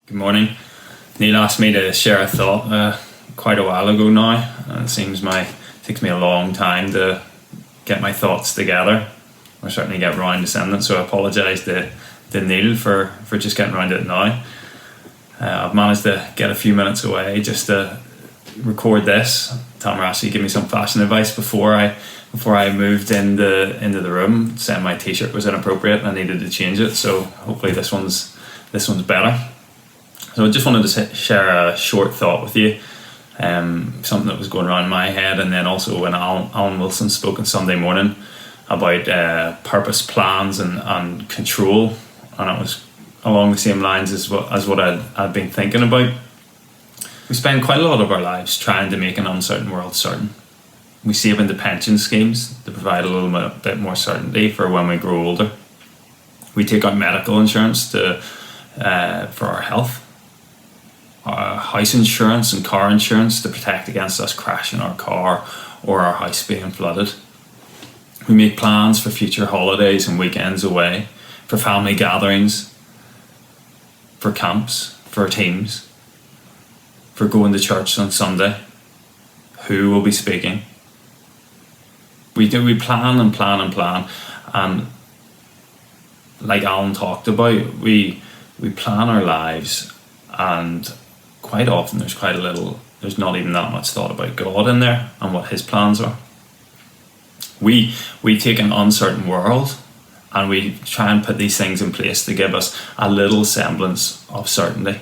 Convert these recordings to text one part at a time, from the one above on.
Good morning. Neil asked me to share a thought quite a while ago now, and it takes me a long time to get my thoughts together, or certainly get around to sending it. So I apologise to Neil for just getting around to it now. I've managed to get a few minutes away just to record this. Tamarasi gave me some fashion advice before I moved into the room, saying my t-shirt was inappropriate and I needed to change it. So hopefully this one's better. So I just wanted to share a short thought with you, something that was going around my head, and then also when Alan Wilson spoke on Sunday morning about purpose, plans and control, and it was along the same lines as what I'd been thinking about. We spend quite a lot of our lives trying to make an uncertain world certain. We save into pension schemes to provide a little bit more certainty for when we grow older. We take out medical insurance for our health. House insurance and car insurance to protect against us crashing our car or our house being flooded. We make plans for future holidays and weekends away, for family gatherings, for camps, for teams, for going to church on Sunday, who will be speaking. We plan and plan and plan, and like Alan talked about, we plan our lives, and quite often there's not even that much thought about God in there and what his plans are. We take an uncertain world and we try and put these things in place to give us a little semblance of certainty,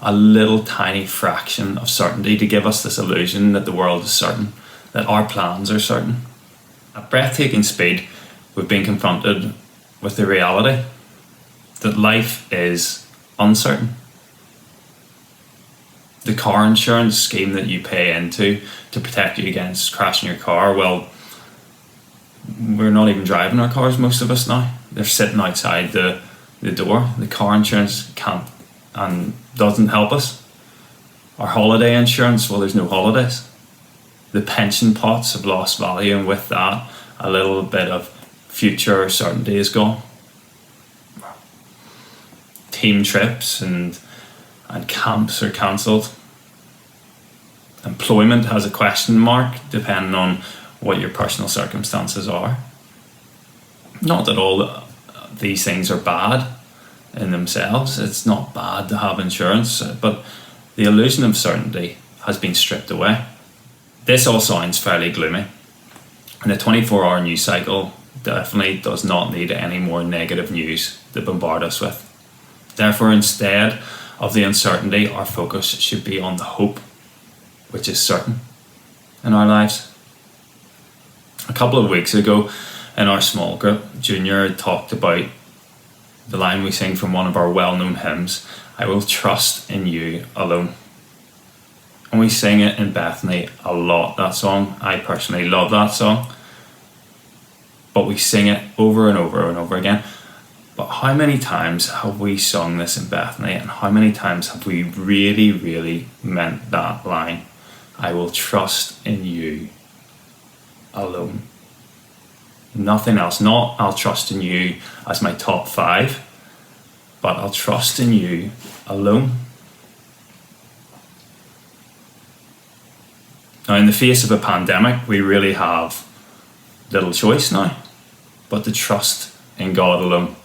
a little tiny fraction of certainty, to give us this illusion that the world is certain, that our plans are certain. At breathtaking speed, we've been confronted with the reality that life is uncertain. The car insurance scheme that you pay into to protect you against crashing your car, well, we're not even driving our cars, most of us now. They're sitting outside the door. The car insurance can't and doesn't help us. Our holiday insurance, well, there's no holidays. The pension pots have lost value, and with that, a little bit of future certainty is gone. Team trips and camps are cancelled. Employment has a question mark depending on what your personal circumstances are. Not that all these things are bad in themselves. It's not bad to have insurance, but the illusion of certainty has been stripped away. This all sounds fairly gloomy, and the 24-hour news cycle definitely does not need any more negative news to bombard us with. Therefore, instead of the uncertainty, our focus should be on the hope, which is certain in our lives. A couple of weeks ago in our small group, Junior talked about the line we sing from one of our well-known hymns, "I will trust in you alone." And we sing it in Bethany a lot, that song. I personally love that song. But we sing it over and over and over again. But how many times have we sung this in Bethany, and how many times have we really, really meant that line? I will trust in you alone. Nothing else. Not I'll trust in you as my top 5, but I'll trust in you alone. Now, in the face of a pandemic, we really have little choice now but to trust in God alone.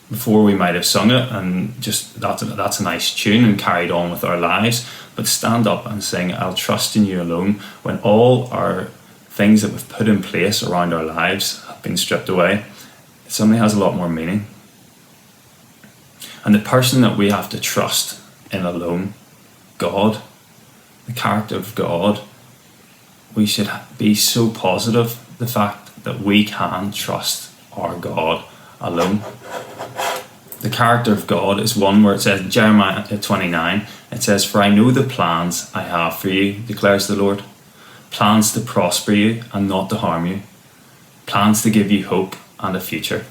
Before we might have sung it and just that's a nice tune and carried on with our lives, but stand up and sing I'll trust in you alone when all our things that we've put in place around our lives have been stripped away, it suddenly has a lot more meaning. And the person that we have to trust in alone, God, the character of God, we should be so positive the fact that we can trust our God alone. The character of God is one where it says in Jeremiah 29, it says, "For I know the plans I have for you, declares the Lord. Plans to prosper you and not to harm you. Plans to give you hope and a future.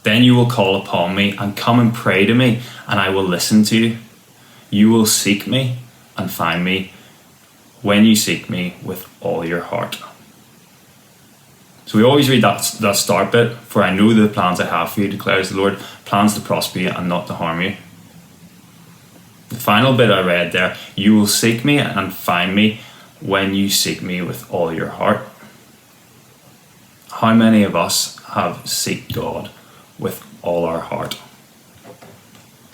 Then you will call upon me and come and pray to me, and I will listen to you. You will seek me and find me when you seek me with all your heart." So we always read that start bit, for I know the plans I have for you, declares the Lord, plans to prosper you and not to harm you. The final bit I read there, you will seek me and find me when you seek me with all your heart. How many of us have seeked God with all our heart?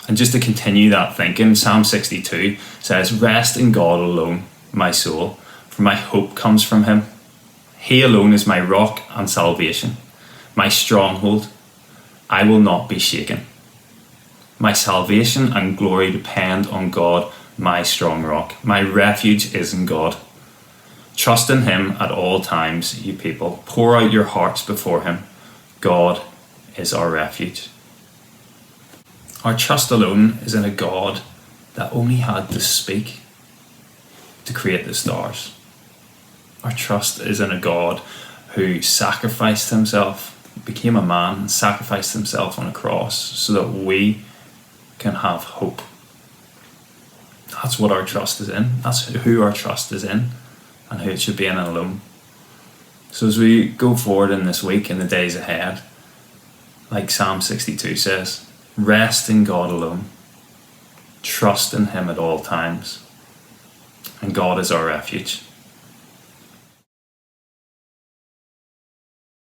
And just to continue that thinking, Psalm 62 says, rest in God alone, my soul, for my hope comes from him. He alone is my rock and salvation, my stronghold. I will not be shaken. My salvation and glory depend on God, my strong rock. My refuge is in God. Trust in him at all times, you people. Pour out your hearts before him. God is our refuge. Our trust alone is in a God that only had to speak to create the stars. Our trust is in a God who sacrificed himself, became a man, and sacrificed himself on a cross so that we can have hope. That's what our trust is in. That's who our trust is in, and who it should be in alone. So as we go forward in this week, in the days ahead, like Psalm 62 says, rest in God alone. Trust in him at all times. And God is our refuge.